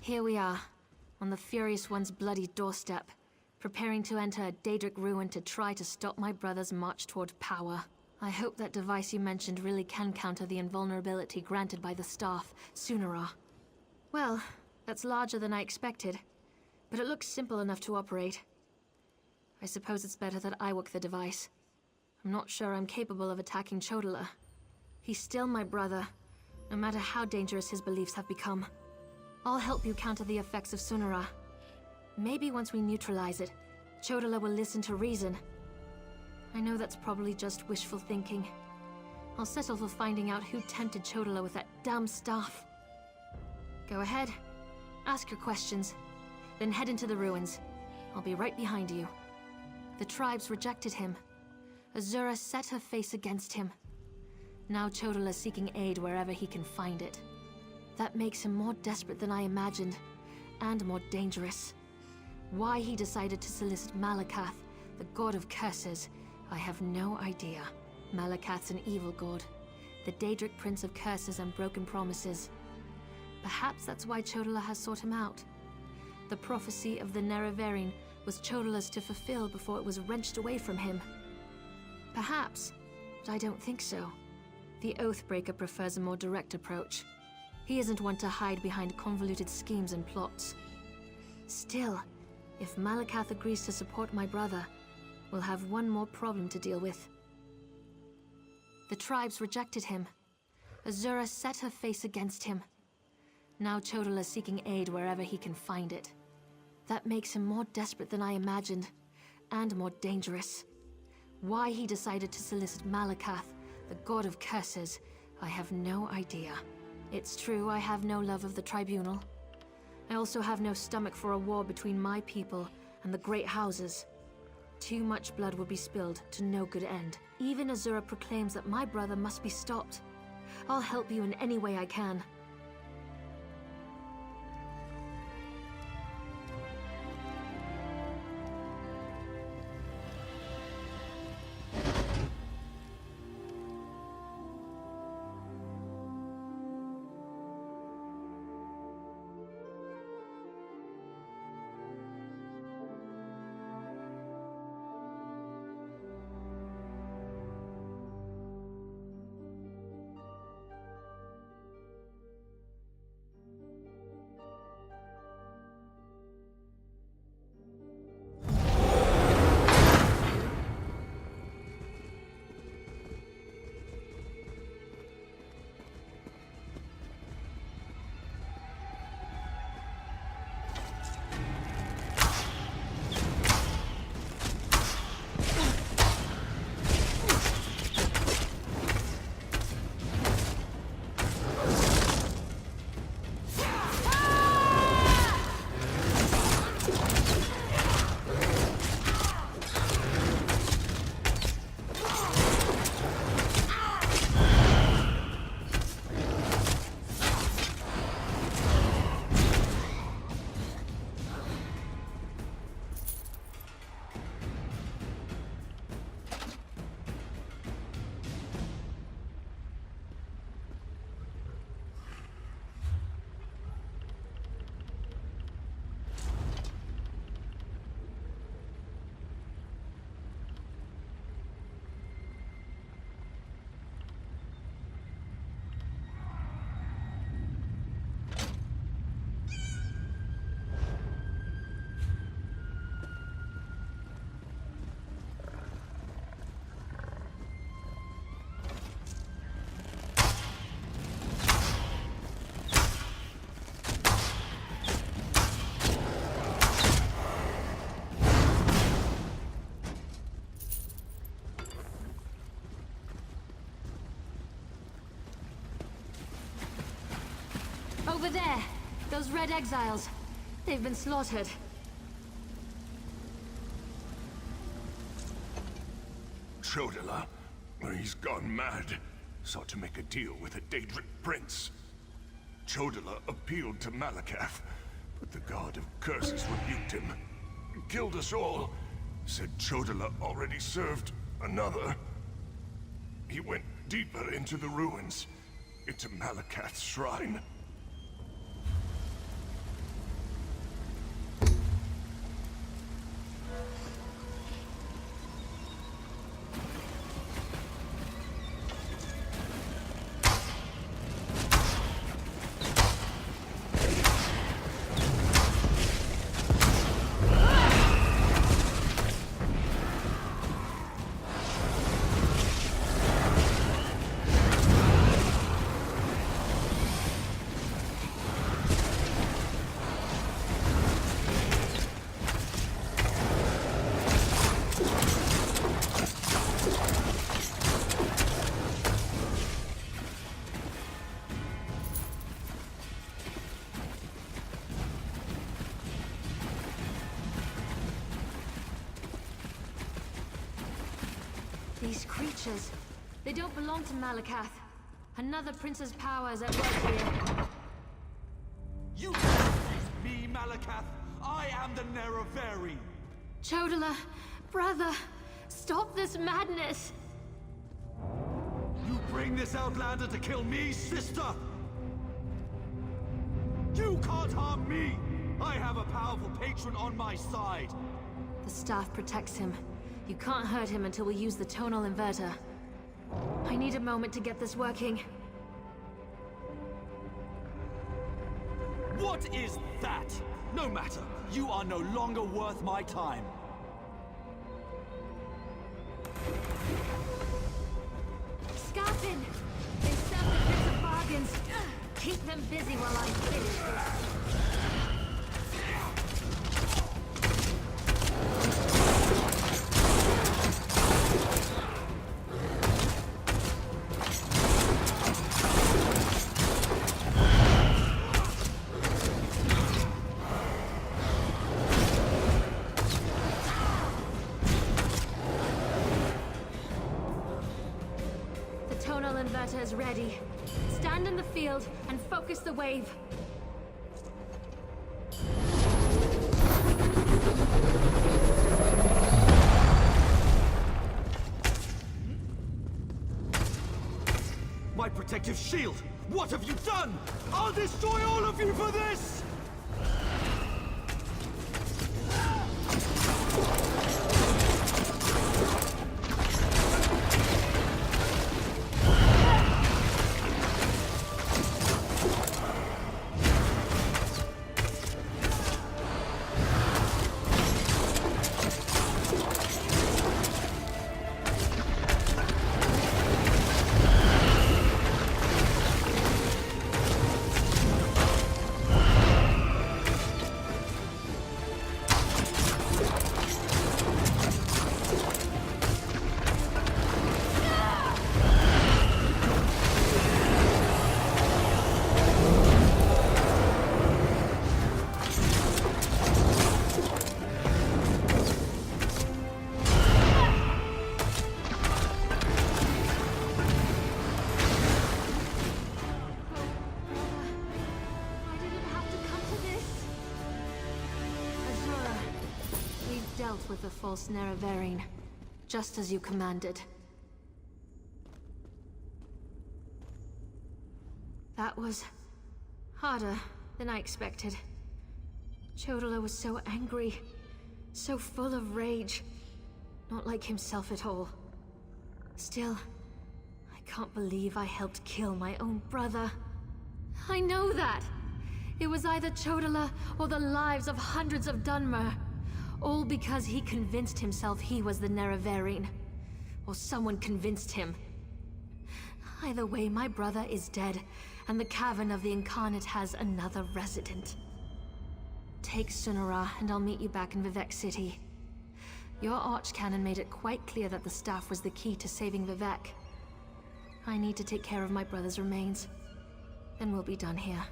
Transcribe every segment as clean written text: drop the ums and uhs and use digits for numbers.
Here we are, on the Furious One's bloody doorstep, preparing to enter a Daedric ruin to try to stop my brother's march toward power. I hope that device you mentioned really can counter the invulnerability granted by the staff, Sunara. Well, that's larger than I expected, but it looks simple enough to operate. I suppose it's better that I work the device. I'm not sure I'm capable of attacking Chodala. He's still my brother, no matter how dangerous his beliefs have become. I'll help you counter the effects of Sunara. Maybe once we neutralize it, Chodala will listen to reason. I know that's probably just wishful thinking. I'll settle for finding out who tempted Chodala with that damn staff. Go ahead, ask your questions, then head into the ruins. I'll be right behind you. The tribes rejected him. Azura set her face against him. Now Chodala's seeking aid wherever he can find it. That makes him more desperate than I imagined, and more dangerous. Why he decided to solicit Malakath, the god of curses, I have no idea. Malakath's an evil god, the Daedric prince of curses and broken promises. Perhaps that's why Chodala has sought him out. The prophecy of the Nerevarine was Chodala's to fulfill before it was wrenched away from him. Perhaps, but I don't think so. The Oathbreaker prefers a more direct approach. He isn't one to hide behind convoluted schemes and plots. Still, if Malakath agrees to support my brother, we'll have one more problem to deal with. The tribes rejected him. Azura set her face against him. Now Chodala's seeking aid wherever he can find it. That makes him more desperate than I imagined, and more dangerous. Why he decided to solicit Malakath, the god of curses, I have no idea. It's true I have no love of the Tribunal. I also have no stomach for a war between my people and the Great Houses. Too much blood will be spilled to no good end. Even Azura proclaims that my brother must be stopped. I'll help you in any way I can. Over there! Those red exiles. They've been slaughtered. Chodala, he's gone mad. Sought to make a deal with a Daedric prince. Chodala appealed to Malakath, but the god of curses rebuked him. Killed us all. Said Chodala already served another. He went deeper into the ruins, into Malakath's shrine. These creatures, they don't belong to Malakath. Another prince's power is at work here. You confuse me, Malakath. I am the Nerevarine. Chodala, brother, stop this madness! You bring this outlander to kill me, sister? You can't harm me! I have a powerful patron on my side. The staff protects him. You can't hurt him until we use the tonal inverter. I need a moment to get this working. What is that? No matter. You are no longer worth my time. Scarpin! They sell the bits of bargains. Keep them busy while I finish this. Inverter is ready. Stand in the field and focus the wave. My protective shield! What have you done? I'll destroy all of you for this! With the false Nerevarine, just as you commanded. That was harder than I expected. Chodala was so angry, so full of rage, not like himself at all. Still, I can't believe I helped kill my own brother. I know that! It was either Chodala or the lives of hundreds of Dunmer. All because he convinced himself he was the Nerevarine. Or someone convinced him. Either way, my brother is dead, and the Cavern of the Incarnate has another resident. Take Sunara, and I'll meet you back in Vivec City. Your Archcanon made it quite clear that the staff was the key to saving Vivec. I need to take care of my brother's remains. Then we'll be done here.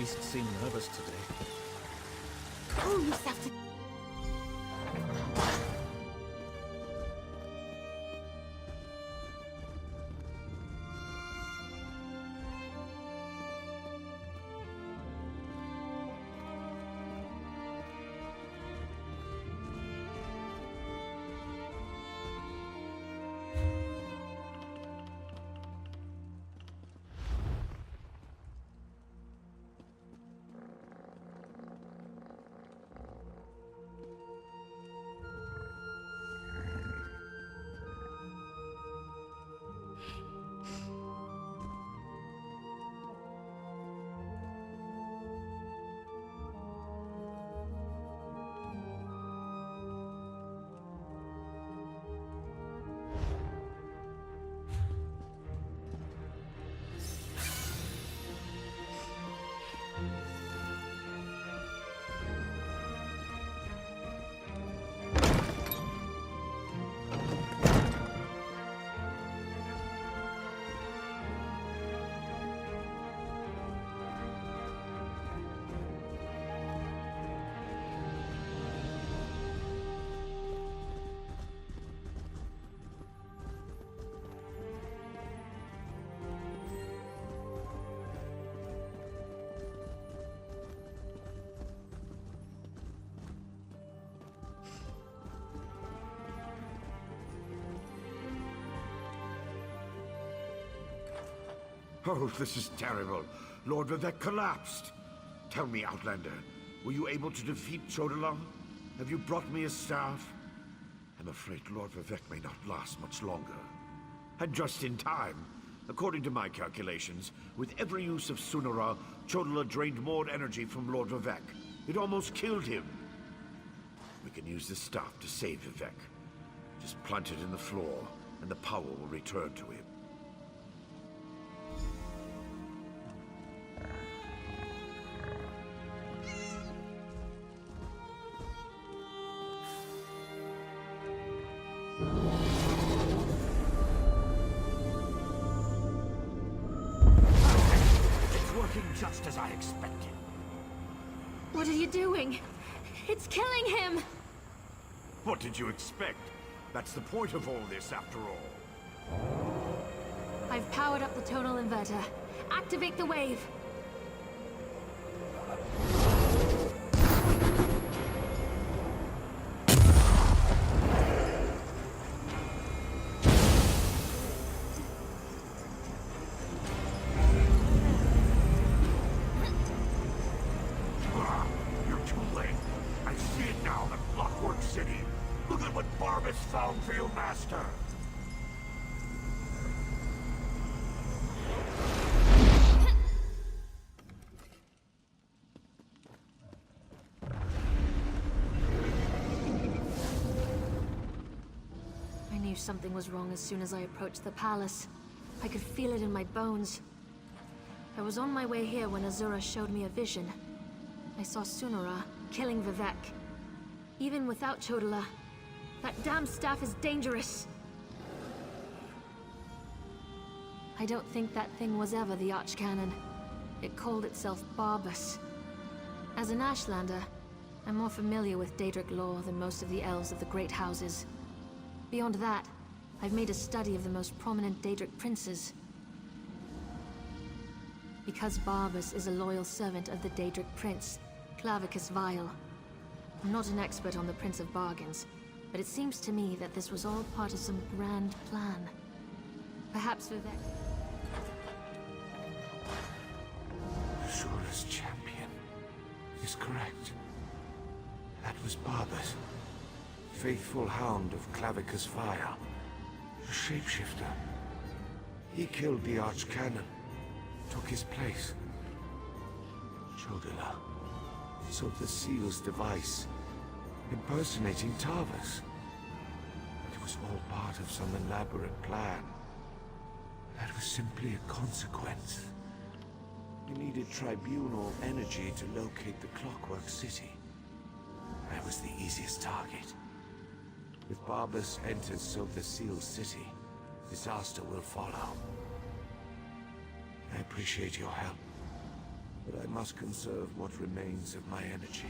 priest seemed nervous today. Pull yourself to... Oh, this is terrible. Lord Vivek collapsed. Tell me, Outlander, were you able to defeat Chodala? Have you brought me his staff? I'm afraid Lord Vivek may not last much longer. And just in time. According to my calculations, with every use of Sunara, Chodala drained more energy from Lord Vivek. It almost killed him. We can use this staff to save Vivek. Just plant it in the floor, and the power will return to him. Just as I expected. What are you doing? It's killing him! What did you expect? That's the point of all this, after all. I've powered up the tonal inverter. Activate the wave! Found for you, Master. I knew something was wrong as soon as I approached the palace. I could feel it in my bones. I was on my way here when Azura showed me a vision. I saw Sunara killing Vivek. Even without Chodala, that damn staff is dangerous. I don't think that thing was ever the Archcanon. It called itself Barbus. As an Ashlander, I'm more familiar with Daedric lore than most of the elves of the Great Houses. Beyond that, I've made a study of the most prominent Daedric princes. Because Barbus is a loyal servant of the Daedric prince, Clavicus Vile. I'm not an expert on the Prince of Bargains, but it seems to me that this was all part of some grand plan. Perhaps Vivek... Azura's champion is correct. That was Barbus, faithful hound of Clavicus Fire, a shapeshifter. He killed the Archcanon, took his place. Chodala sought the seal's device, impersonating Tarvas. It was all part of some elaborate plan. That was simply a consequence. We needed tribunal energy to locate the Clockwork City. I was the easiest target. If Barbus enters Sotha Seal's city, disaster will follow. I appreciate your help. but I must conserve what remains of my energy.